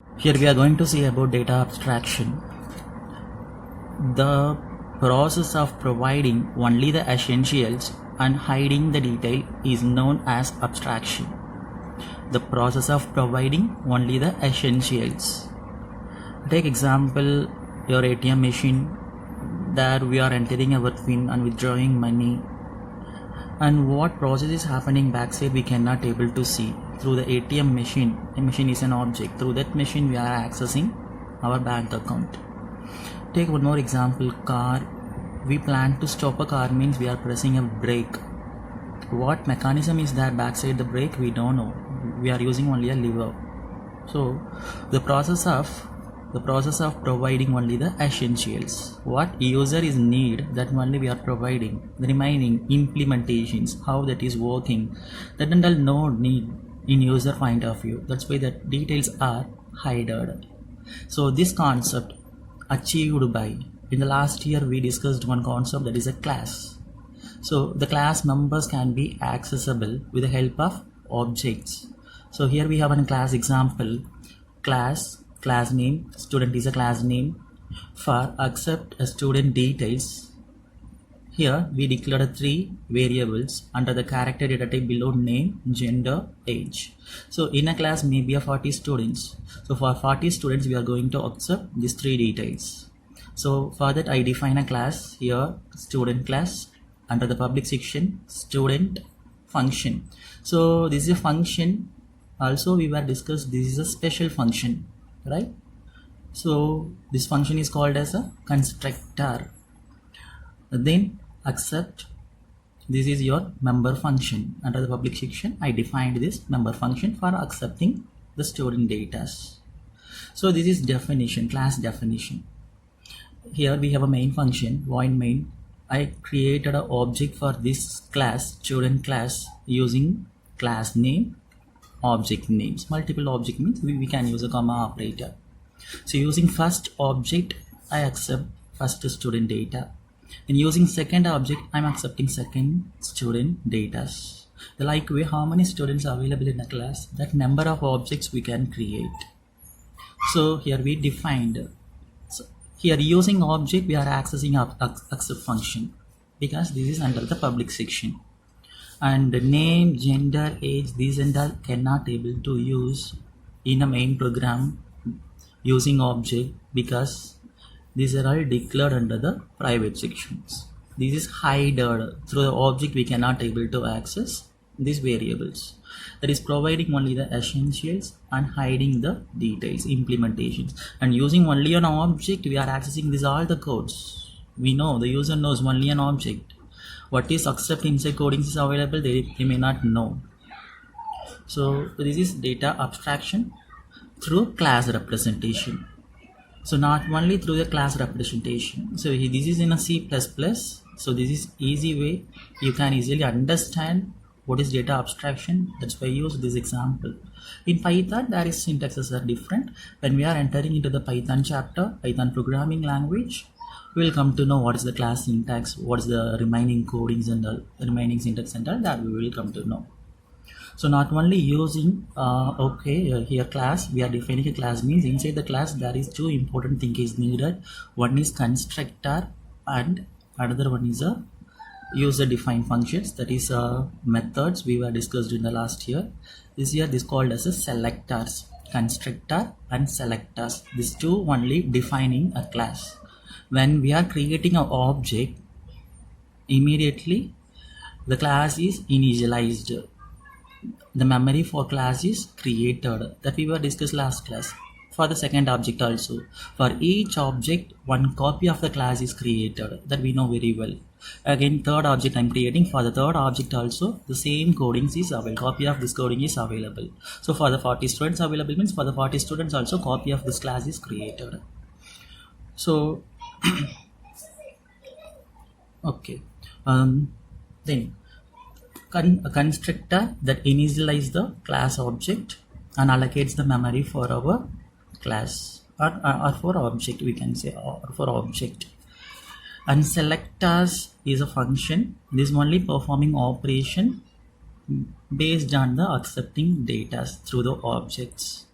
Here we are going to see about data abstraction. The process of providing only the essentials and hiding the detail is known as abstraction. The process of providing only the essentials. Take example your ATM machine. There we are entering our PIN and withdrawing money. And what process is happening backside we cannot able to see through the ATM machine. A machine is an object. Through that machine we are accessing our bank account. Take one more example, car. We plan to stop a car means we are pressing a brake. What mechanism is there backside the brake we don't know. We are using only a lever. So the process of providing only the essentials. What user is need, that only we are providing. The remaining implementations, how that is working, that and all no need in user point of view. That's why the details are hidden. So this concept achieved by, in the last year we discussed one concept, that is a class. So the class members can be accessible with the help of objects. So here we have a class example. Class name, student is a class name. For accept a student details, here we declared three variables under the character data type below: name, gender, age. So in a class may be a 40 students. So for 40 students we are going to accept these three details. So for that I define a class here, student class. Under the public section, student function. So this is a function. Also we were discussed this is a special function, right? So this function is called as a constructor. Then accept, this is your member function. Under the public section I defined this member function for accepting the student data. So this is definition, class definition. Here we have a main function, void main. I created an object for this class, student class, using class name, object names. Multiple object means we can use a comma operator. So using first object I accept first student data, and using second object I'm accepting second student data. The like way how many students are available in a class, that number of objects we can create. So here we defined, so here using object we are accessing accept function, because this is under the public section. And name, gender, age, these and all cannot able to use in a main program using object, because these are all declared under the private sections. This is hidden through the object. We cannot able to access these variables. That is providing only the essentials and hiding the details, implementations. And using only an object we are accessing these all the codes. We know the user knows only an object. What is accept inside codings is available, they may not know. So this is data abstraction through class representation. So not only through the class representation. So this is in a C++. So this is easy way. You can easily understand what is data abstraction. That's why I use this example. In Python, there is syntaxes are different. When we are entering into the Python chapter, Python programming language, we will come to know what is the class syntax, what is the remaining codings and the remaining syntax and all that we will come to know. So not only using here class, we are defining a class means inside the class there is two important things is needed. One is constructor and another one is a user defined functions, that is methods we were discussed in the last year. This year this called as a selectors, constructor and selectors. These two only defining a class. When we are creating an object, immediately the class is initialized. The memory for class is created, that we were discussed last class. For the second object also, for each object one copy of the class is created, that we know very well. Again third object I'm creating, for the third object also the same codings is available, copy of this coding is available. So for the 40 students available means for the 40 students also copy of this class is created. So okay, then a constructor that initializes the class object and allocates the memory for our class or for object, we can say, or for object. And selectors is a function. This is only performing operation based on the accepting data through the objects.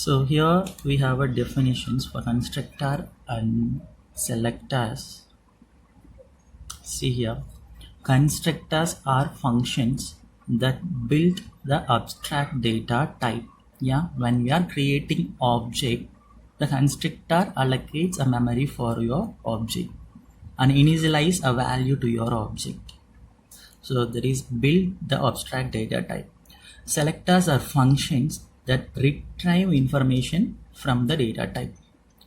So here we have a definitions for constructor and selectors. See here, constructors are functions that build the abstract data type. Yeah, when we are creating object, the constructor allocates a memory for your object and initialize a value to your object. So that is build the abstract data type. Selectors are functions that retrieve information from the data type.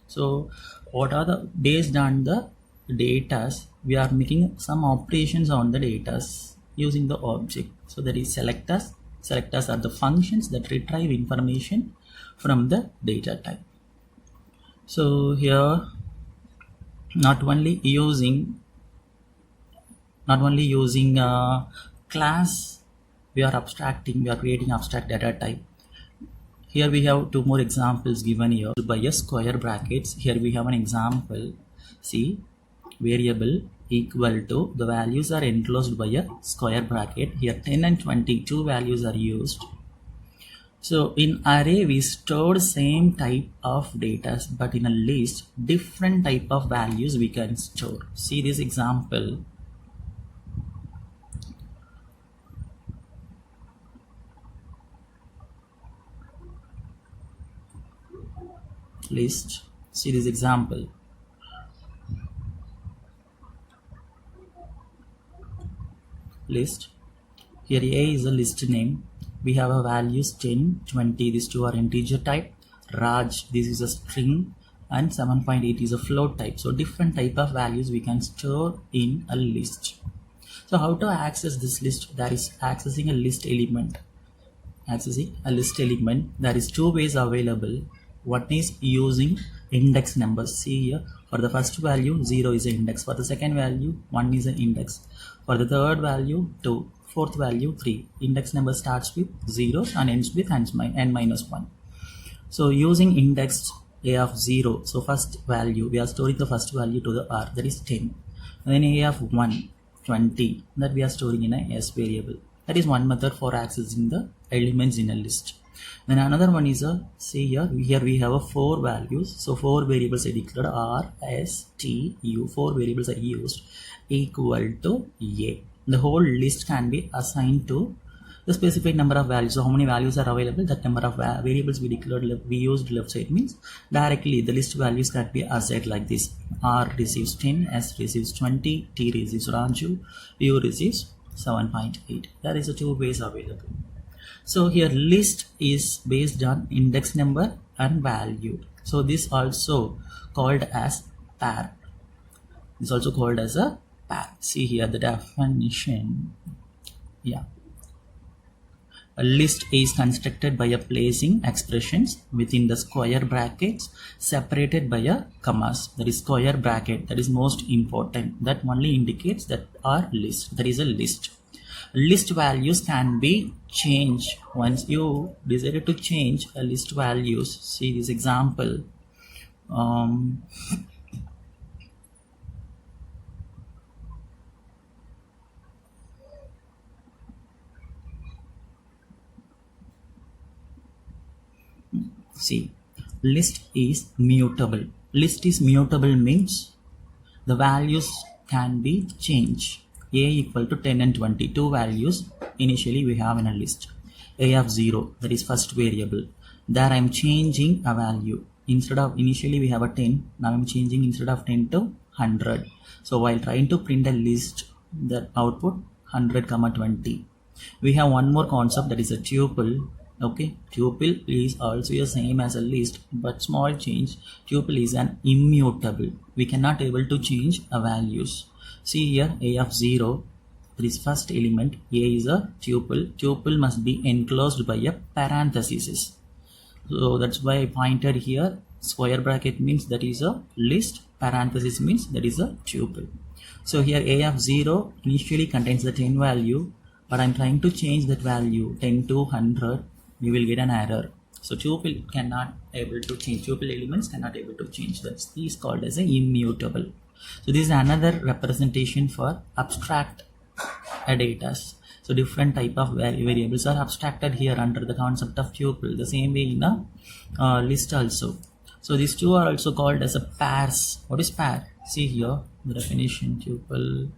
So what are the, based on the datas, we are making some operations on the datas using the object. So that is selectors. Selectors are the functions that retrieve information from the data type. So here not only using class, we are abstracting, we are creating abstract data type. Here we have two more examples given here by a square brackets. Here we have an example. See, variable equal to, the values are enclosed by a square bracket. Here 10 and 20, two values are used. So in array we stored same type of data, but in a list different type of values we can store. See this example. List. See this example. List. Here A is a list name. We have a values 10, 20. These two are integer type. Raj, this is a string, and 7.8 is a float type. So different type of values we can store in a list. So how to access this list? That is accessing a list element. There is two ways available. One is using index numbers. See here, for the first value 0 is an index, for the second value 1 is an index, for the third value 2, fourth value 3. Index number starts with zeros and ends with n minus 1. So using index a of 0, so first value, we are storing the first value to the r, that is 10. And then a of 1, 20, that we are storing in a s variable. That is one method for accessing the elements in a list. Then another one is a, see here we have a 4 values. So 4 variables are declared, r, s, t, u. 4 variables are used equal to a. The whole list can be assigned to the specific number of values. So how many values are available, that number of variables we declared, we used left side, means directly the list values can be assigned like this. R receives 10, S receives 20, T receives Raju, U receives 7.8. There is a two ways available. So here list is based on index number and value. So this also called as pair. This also called as a pair. See here the definition. Yeah. A list is constructed by a placing expressions within the square brackets separated by a commas. That is square bracket. That is most important. That only indicates that our list. That is a list. List values can be changed once you decided to change a list values. See this example. See, list is mutable. List is mutable means the values can be changed. A equal to 10 and 20, two values initially we have in a list. A of 0, that is first variable. There I am changing a value. Instead of, initially we have a 10, now I am changing instead of 10 to 100. So while trying to print a list, the output 100, 20. We have one more concept, that is a tuple. Okay, tuple is also the same as a list, but small change. Tuple is an immutable. We cannot able to change a values. See here, a of 0, this first element, a is a tuple. Tuple must be enclosed by a parenthesis. So that's why I pointed here. Square bracket means that is a list. Parenthesis means that is a tuple. So here a of 0 initially contains the 10 value, but I'm trying to change that value 10 to 100. We will get an error. So tuple cannot able to change. Tuple elements cannot able to change. That's is called as a immutable. So this is another representation for abstract data. So different type of variables are abstracted here under the concept of tuple. The same way in a list also. So these two are also called as a pairs. What is pair? See here the definition tuple.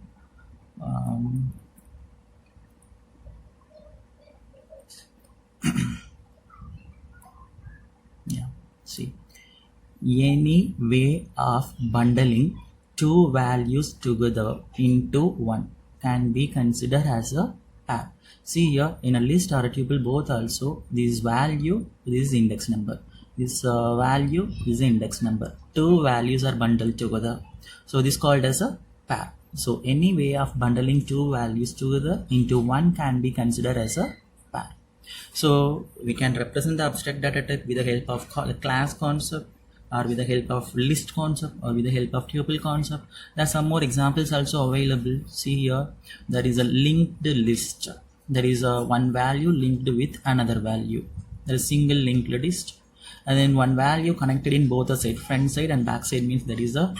Yeah, see, any way of bundling two values together into one can be considered as a pair. See here in a list or a tuple, both also this value, this is index number, this value is index number. Two values are bundled together, so this is called as a pair. So any way of bundling two values together into one can be considered as a pair. So we can represent the abstract data type with the help of class concept, or with the help of list concept, or with the help of tuple concept. There are some more examples also available. See here, there is a linked list. There is a one value linked with another value. There is single linked list, and then one value connected in both the side, front side and back side, means there is a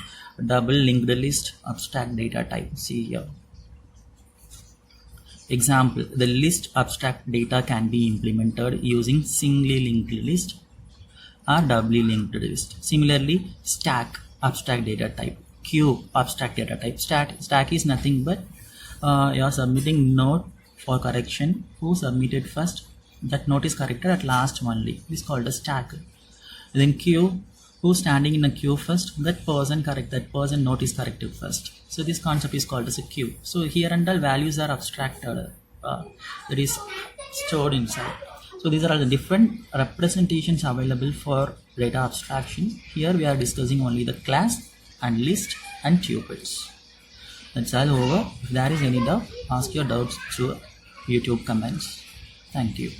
double linked list abstract data type. See here. Example, the list abstract data can be implemented using singly linked list or doubly linked list. Similarly, stack abstract data type, queue abstract data type. Stack is nothing but you are submitting note for correction. Who submitted first, that note is corrected at last only. This is called a stack. Then queue, who's standing in a queue first, that person note is corrected first. So this concept is called as a queue. So here and all values are abstracted, that is stored inside. So these are all the different representations available for data abstraction. Here we are discussing only the class and list and tuples. That's all over. If there is any doubt, ask your doubts through YouTube comments. Thank you.